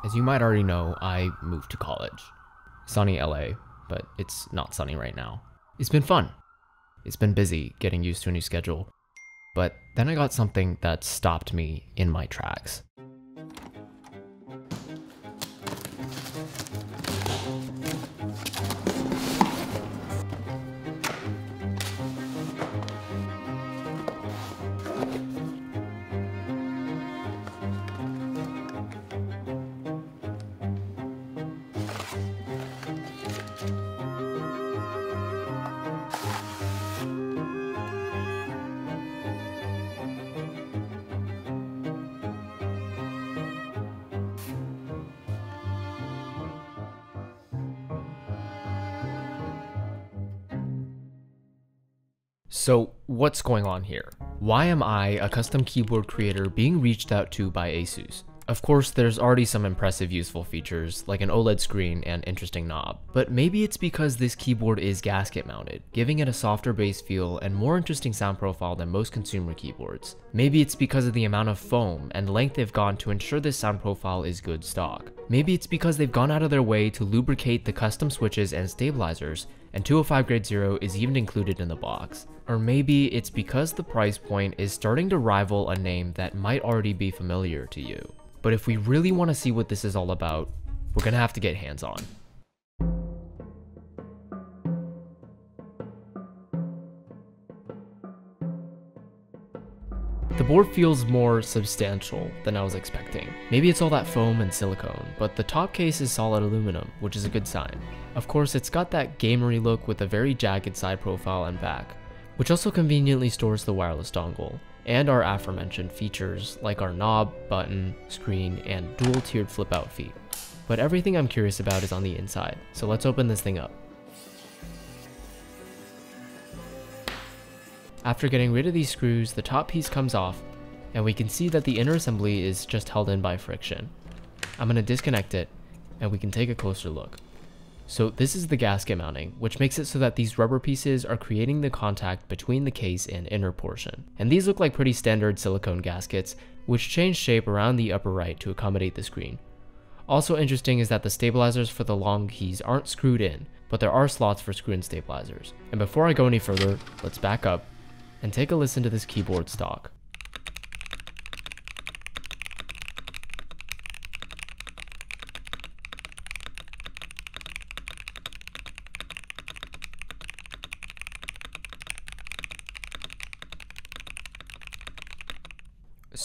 As you might already know, I moved to college. Sunny LA, but it's not sunny right now. It's been fun. It's been busy getting used to a new schedule, but then I got something that stopped me in my tracks. So what's going on here? Why am I, a custom keyboard creator, being reached out to by ASUS? Of course, there's already some impressive useful features, like an OLED screen and interesting knob, but maybe it's because this keyboard is gasket mounted, giving it a softer bass feel and more interesting sound profile than most consumer keyboards. Maybe it's because of the amount of foam and length they've gone to ensure this sound profile is good stock. Maybe it's because they've gone out of their way to lubricate the custom switches and stabilizers, and 205 Grade 0 is even included in the box. Or maybe it's because the price point is starting to rival a name that might already be familiar to you. But if we really want to see what this is all about, we're gonna have to get hands-on. The board feels more substantial than I was expecting. Maybe it's all that foam and silicone, but the top case is solid aluminum, which is a good sign. Of course, it's got that gamery look with a very jagged side profile and back, which also conveniently stores the wireless dongle, and our aforementioned features like our knob, button, screen, and dual-tiered flip-out feet. But everything I'm curious about is on the inside, so let's open this thing up. After getting rid of these screws, the top piece comes off, and we can see that the inner assembly is just held in by friction. I'm going to disconnect it, and we can take a closer look. So this is the gasket mounting, which makes it so that these rubber pieces are creating the contact between the case and inner portion. And these look like pretty standard silicone gaskets, which change shape around the upper right to accommodate the screen. Also interesting is that the stabilizers for the long keys aren't screwed in, but there are slots for screw-in stabilizers. And before I go any further, let's back up and take a listen to this keyboard stock.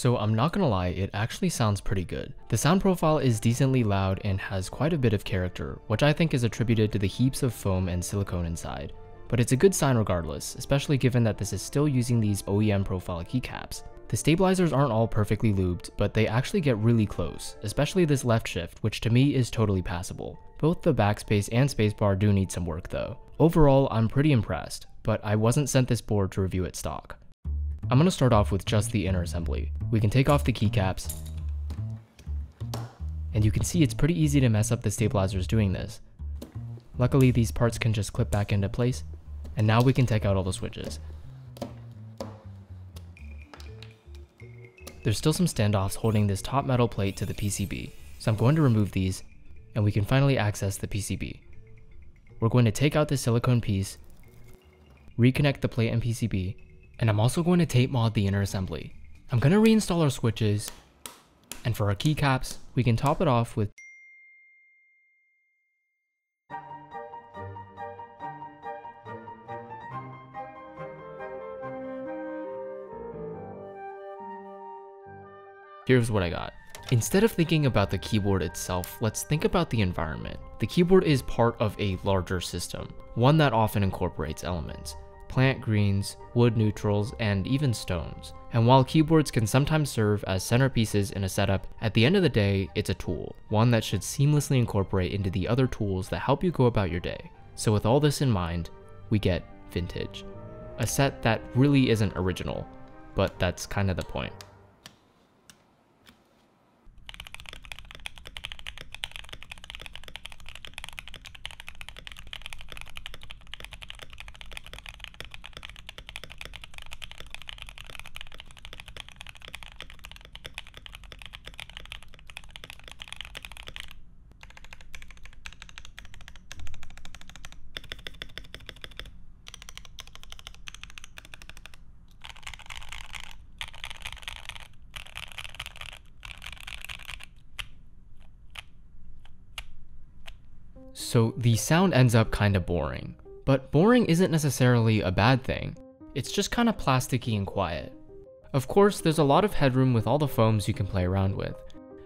So I'm not gonna lie, it actually sounds pretty good. The sound profile is decently loud and has quite a bit of character, which I think is attributed to the heaps of foam and silicone inside. But it's a good sign regardless, especially given that this is still using these OEM profile keycaps. The stabilizers aren't all perfectly lubed, but they actually get really close, especially this left shift, which to me is totally passable. Both the backspace and spacebar do need some work though. Overall, I'm pretty impressed, but I wasn't sent this board to review it stock. I'm going to start off with just the inner assembly. We can take off the keycaps, and you can see it's pretty easy to mess up the stabilizers doing this. Luckily, these parts can just clip back into place, and now we can take out all the switches. There's still some standoffs holding this top metal plate to the PCB, so I'm going to remove these, and we can finally access the PCB. We're going to take out the silicone piece, reconnect the plate and PCB, and I'm also going to tape mod the inner assembly. I'm going to reinstall our switches, and for our keycaps, we can top it off with Here's what I got. Instead of thinking about the keyboard itself, let's think about the environment. The keyboard is part of a larger system, one that often incorporates elements. Plant greens, wood neutrals, and even stones. And while keyboards can sometimes serve as centerpieces in a setup, at the end of the day, it's a tool, one that should seamlessly incorporate into the other tools that help you go about your day. So with all this in mind, we get vintage. A set that really isn't original, but that's kind of the point. So the sound ends up kinda boring. But boring isn't necessarily a bad thing. It's just kinda plasticky and quiet. Of course, there's a lot of headroom with all the foams you can play around with,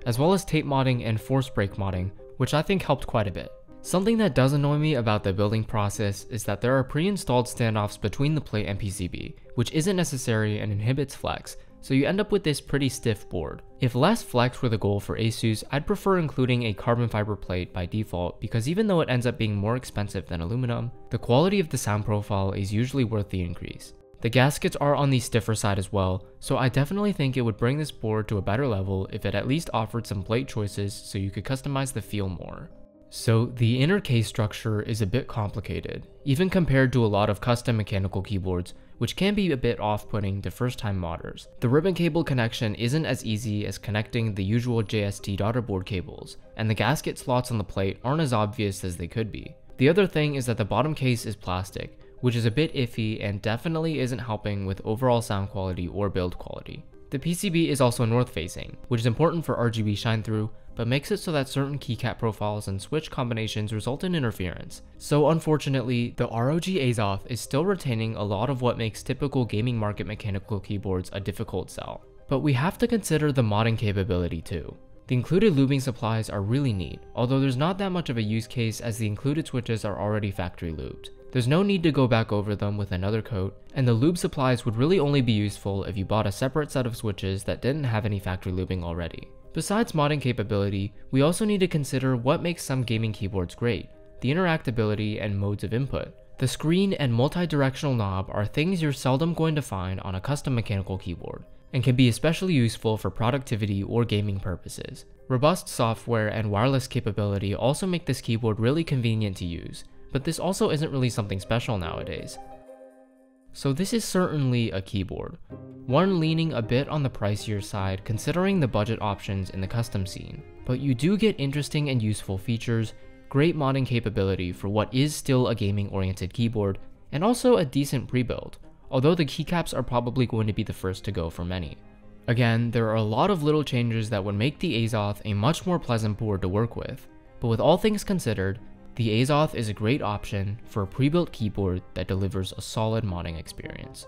as well as tape modding and force break modding, which I think helped quite a bit. Something that does annoy me about the building process is that there are pre-installed standoffs between the plate and PCB, which isn't necessary and inhibits flex, so you end up with this pretty stiff board. If less flex were the goal for ASUS, I'd prefer including a carbon fiber plate by default, because even though it ends up being more expensive than aluminum, the quality of the sound profile is usually worth the increase. The gaskets are on the stiffer side as well, so I definitely think it would bring this board to a better level if it at least offered some plate choices so you could customize the feel more. So the inner case structure is a bit complicated, even compared to a lot of custom mechanical keyboards, which can be a bit off-putting to first-time modders. The ribbon cable connection isn't as easy as connecting the usual JST daughterboard cables, and the gasket slots on the plate aren't as obvious as they could be. The other thing is that the bottom case is plastic, which is a bit iffy and definitely isn't helping with overall sound quality or build quality. The PCB is also north-facing, which is important for RGB shine-through, but makes it so that certain keycap profiles and switch combinations result in interference. So unfortunately, the ROG Azoth is still retaining a lot of what makes typical gaming market mechanical keyboards a difficult sell. But we have to consider the modding capability too. The included lubing supplies are really neat, although there's not that much of a use case as the included switches are already factory lubed. There's no need to go back over them with another coat, and the lube supplies would really only be useful if you bought a separate set of switches that didn't have any factory lubing already. Besides modding capability, we also need to consider what makes some gaming keyboards great, the interactability and modes of input. The screen and multi-directional knob are things you're seldom going to find on a custom mechanical keyboard, and can be especially useful for productivity or gaming purposes. Robust software and wireless capability also make this keyboard really convenient to use, but this also isn't really something special nowadays. So this is certainly a keyboard, one leaning a bit on the pricier side considering the budget options in the custom scene, but you do get interesting and useful features, great modding capability for what is still a gaming oriented keyboard, and also a decent pre-build, although the keycaps are probably going to be the first to go for many. Again, there are a lot of little changes that would make the Azoth a much more pleasant board to work with, but with all things considered, the Azoth is a great option for a pre-built keyboard that delivers a solid modding experience.